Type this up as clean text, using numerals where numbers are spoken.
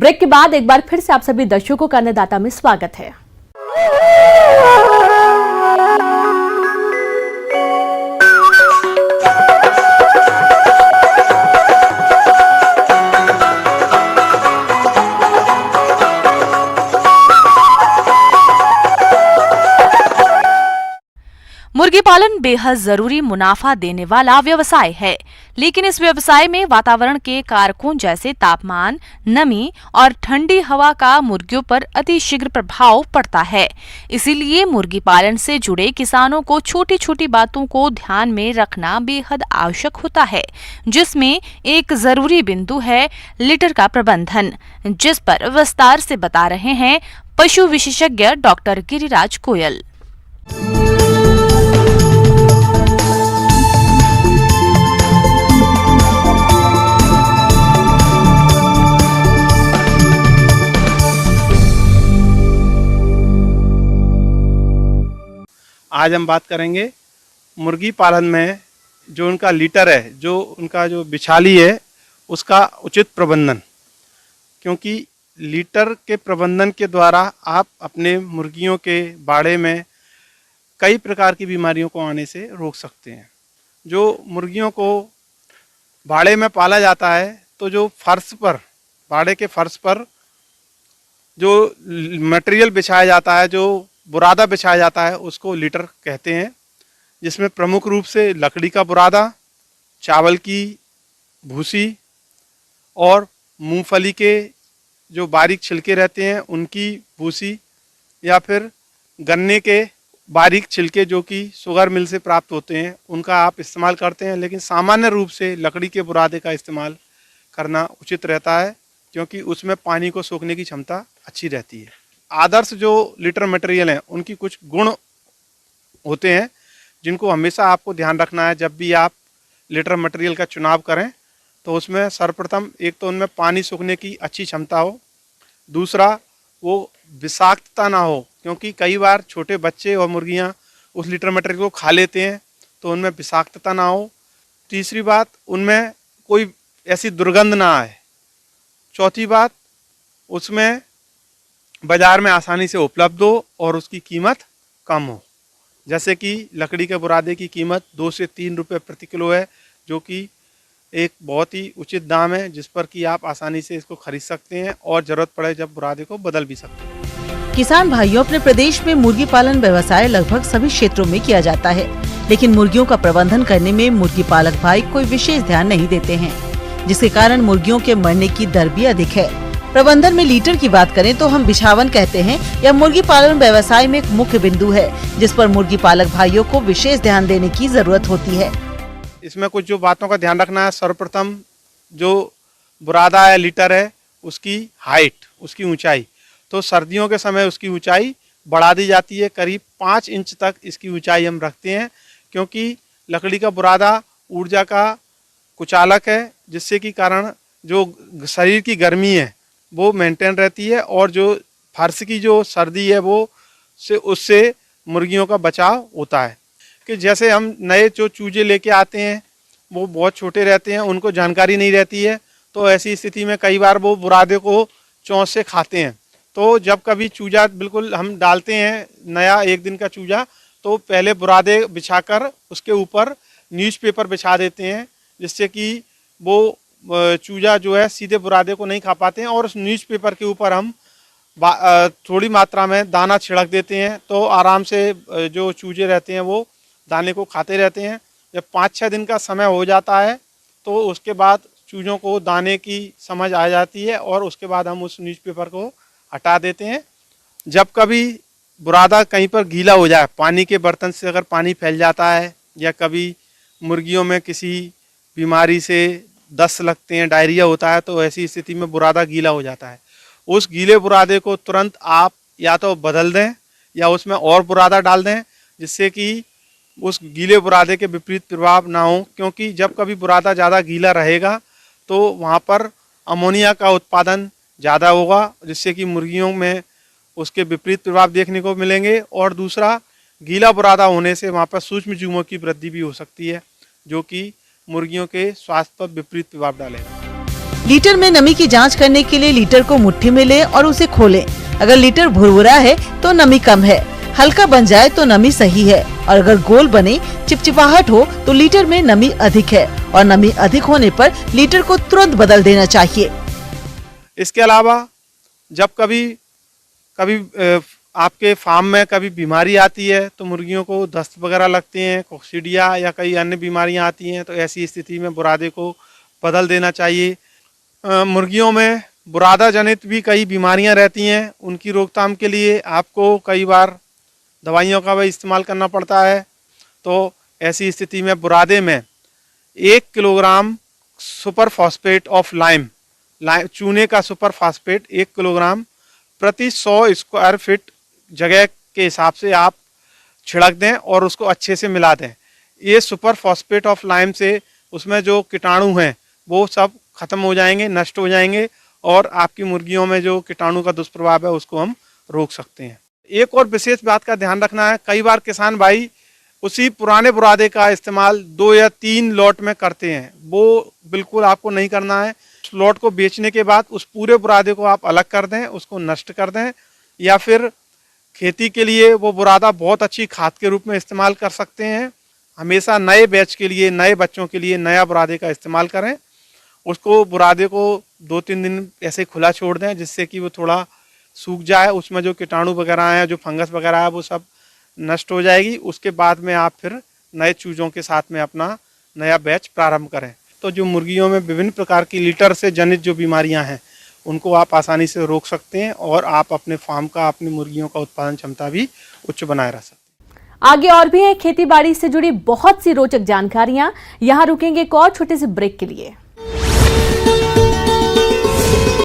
Break के बाद एक बार फिर से आप सभी दर्शकों का अन्नदाता में स्वागत है। मुर्गी पालन बेहद जरूरी मुनाफा देने वाला व्यवसाय है, लेकिन इस व्यवसाय में वातावरण के कारकों जैसे तापमान, नमी और ठंडी हवा का मुर्गियों पर अतिशीघ्र प्रभाव पड़ता है। इसीलिए मुर्गी पालन से जुड़े किसानों को छोटी छोटी बातों को ध्यान में रखना बेहद आवश्यक होता है, जिसमें एक जरूरी बिंदु है लिटर का प्रबंधन, जिस पर विस्तार से बता रहे हैं पशु विशेषज्ञ डॉक्टर गिरिराज गोयल। आज हम बात करेंगे मुर्गी पालन में जो उनका लीटर है, जो उनका जो बिछाली है, उसका उचित प्रबंधन। क्योंकि लीटर के प्रबंधन के द्वारा आप अपने मुर्गियों के बाड़े में कई प्रकार की बीमारियों को आने से रोक सकते हैं। जो मुर्गियों को बाड़े में पाला जाता है, तो जो फर्श पर, बाड़े के फर्श पर जो मटेरियल बिछाया जाता है, जो बुरादा बिछाया जाता है, उसको लीटर कहते हैं, जिसमें प्रमुख रूप से लकड़ी का बुरादा, चावल की भूसी और मूंगफली के जो बारीक छिलके रहते हैं उनकी भूसी, या फिर गन्ने के बारीक छिलके जो कि शुगर मिल से प्राप्त होते हैं, उनका आप इस्तेमाल करते हैं। लेकिन सामान्य रूप से लकड़ी के बुरादे का इस्तेमाल करना उचित रहता है, क्योंकि उसमें पानी को सोखने की क्षमता अच्छी रहती है। आदर्श जो लीटर मटेरियल हैं, उनकी कुछ गुण होते हैं जिनको हमेशा आपको ध्यान रखना है। जब भी आप लीटर मटेरियल का चुनाव करें तो उसमें सर्वप्रथम एक तो उनमें पानी सोखने की अच्छी क्षमता हो, दूसरा वो विषाक्तता ना हो, क्योंकि कई बार छोटे बच्चे और मुर्गियां उस लीटर मटेरियल को खा लेते हैं, तो उनमें विषाक्तता ना हो। तीसरी बात, उनमें कोई ऐसी दुर्गंध ना आए। चौथी बात, उसमें बाजार में आसानी से उपलब्ध हो और उसकी कीमत कम हो। जैसे कि लकड़ी के बुरादे की कीमत 2 से 3 रुपये प्रति किलो है, जो कि एक बहुत ही उचित दाम है, जिस पर कि आप आसानी से इसको खरीद सकते हैं और जरूरत पड़े जब बुरादे को बदल भी सकते हैं। किसान भाइयों, अपने प्रदेश में मुर्गी पालन व्यवसाय लगभग सभी क्षेत्रों में किया जाता है, लेकिन मुर्गियों का प्रबंधन करने में मुर्गी पालक भाई कोई विशेष ध्यान नहीं देते हैं, जिसके कारण मुर्गियों के मरने की दर भी अधिक है। प्रबंधन में लीटर की बात करें तो हम बिछावन कहते हैं। यह मुर्गी पालन व्यवसाय में एक मुख्य बिंदु है, जिस पर मुर्गी पालक भाइयों को विशेष ध्यान देने की जरूरत होती है। इसमें कुछ जो बातों का ध्यान रखना है, सर्वप्रथम जो बुरादा है, लीटर है, उसकी हाइट, उसकी ऊंचाई। तो सर्दियों के समय उसकी ऊंचाई बढ़ा दी जाती है, करीब 5 इंच तक इसकी ऊंचाई हम रखते हैं, क्योंकि लकड़ी का बुरादा ऊर्जा का कुचालक है, जिससे कि कारण जो शरीर की गर्मी है वो मेंटेन रहती है, और जो फर्श की जो सर्दी है वो उससे मुर्गियों का बचाव होता है। कि जैसे हम नए जो चूजे लेके आते हैं वो बहुत छोटे रहते हैं, उनको जानकारी नहीं रहती है, तो ऐसी स्थिति में कई बार वो बुरादे को चोंच से खाते हैं। तो जब कभी चूजा बिल्कुल हम डालते हैं, नया 1 दिन का चूजा, तो पहले बुरादे बिछाकर उसके ऊपर न्यूज़पेपर बिछा देते हैं, जिससे कि वो चूजा जो है सीधे बुरादे को नहीं खा पाते हैं, और उस न्यूज़पेपर के ऊपर हम थोड़ी मात्रा में दाना छिड़क देते हैं, तो आराम से जो चूजे रहते हैं वो दाने को खाते रहते हैं। जब 5-6 दिन का समय हो जाता है तो उसके बाद चूजों को दाने की समझ आ जाती है, और उसके बाद हम उस न्यूज़पेपर को हटा देते हैं। जब कभी बुरादा कहीं पर गीला हो जाए, पानी के बर्तन से अगर पानी फैल जाता है, या कभी मुर्गियों में किसी बीमारी से दस्त लगते हैं, डायरिया होता है, तो ऐसी स्थिति में बुरादा गीला हो जाता है। उस गीले बुरादे को तुरंत आप या तो बदल दें या उसमें और बुरादा डाल दें, जिससे कि उस गीले बुरादे के विपरीत प्रभाव ना हो। क्योंकि जब कभी बुरादा ज़्यादा गीला रहेगा तो वहाँ पर अमोनिया का उत्पादन ज़्यादा होगा, जिससे कि मुर्गियों में उसके विपरीत प्रभाव देखने को मिलेंगे। और दूसरा, गीला बुरादा होने से वहाँ पर सूक्ष्म जीवों की वृद्धि भी हो सकती है, जो कि मुर्गियों के स्वास्थ्य पर विपरीत प्रभाव डालेगा। लीटर में नमी की जांच करने के लिए लीटर को मुट्ठी में लें और उसे खोलें। अगर लीटर भुरभुरा है तो नमी कम है, हल्का बन जाए तो नमी सही है और अगर गोल बने, चिपचिपाहट हो तो लीटर में नमी अधिक है और नमी अधिक होने पर लीटर को तुरंत बदल देना चाहिए। इसके अलावा जब कभी आपके फार्म में कभी बीमारी आती है तो मुर्गियों को दस्त वगैरह लगते हैं, कोक्सीडिया या कई अन्य बीमारियां आती हैं, तो ऐसी स्थिति में बुरादे को बदल देना चाहिए। मुर्गियों में बुरादा जनित भी कई बीमारियां रहती हैं, उनकी रोकथाम के लिए आपको कई बार दवाइयों का भी इस्तेमाल करना पड़ता है। तो ऐसी स्थिति में बुरादे में 1 kilogram super phosphate of lime चूने का सुपर फॉस्फेट 1 किलोग्राम प्रति 100 स्क्वायर फीट जगह के हिसाब से आप छिड़क दें और उसको अच्छे से मिला दें। ये सुपर फॉस्फेट ऑफ लाइम से उसमें जो कीटाणु हैं वो सब खत्म हो जाएंगे, नष्ट हो जाएंगे और आपकी मुर्गियों में जो कीटाणु का दुष्प्रभाव है उसको हम रोक सकते हैं। एक और विशेष बात का ध्यान रखना है, कई बार किसान भाई उसी पुराने बुरादे का इस्तेमाल 2 या 3 लॉट में करते हैं, वो बिल्कुल आपको नहीं करना है। लॉट को बेचने के बाद उस पूरे बुरादे को आप अलग कर दें, उसको नष्ट कर दें, या फिर खेती के लिए वो बुरादा बहुत अच्छी खाद के रूप में इस्तेमाल कर सकते हैं। हमेशा नए बैच के लिए, नए बच्चों के लिए नया बुरादे का इस्तेमाल करें। उसको बुरादे को 2-3 दिन ऐसे खुला छोड़ दें जिससे कि वो थोड़ा सूख जाए, उसमें जो कीटाणु वगैरह हैं, जो फंगस वगैरह है वो सब नष्ट हो जाएगी। उसके बाद में आप फिर नए चूजों के साथ में अपना नया बैच प्रारंभ करें। तो जो मुर्गियों में विभिन्न प्रकार की लीटर से जनित जो बीमारियां हैं उनको आप आसानी से रोक सकते हैं और आप अपने फार्म का, अपनी मुर्गियों का उत्पादन क्षमता भी उच्च बनाए रख सकते हैं। आगे और भी है खेती बाड़ी से जुड़ी बहुत सी रोचक जानकारियां। यहाँ रुकेंगे एक और छोटे से ब्रेक के लिए।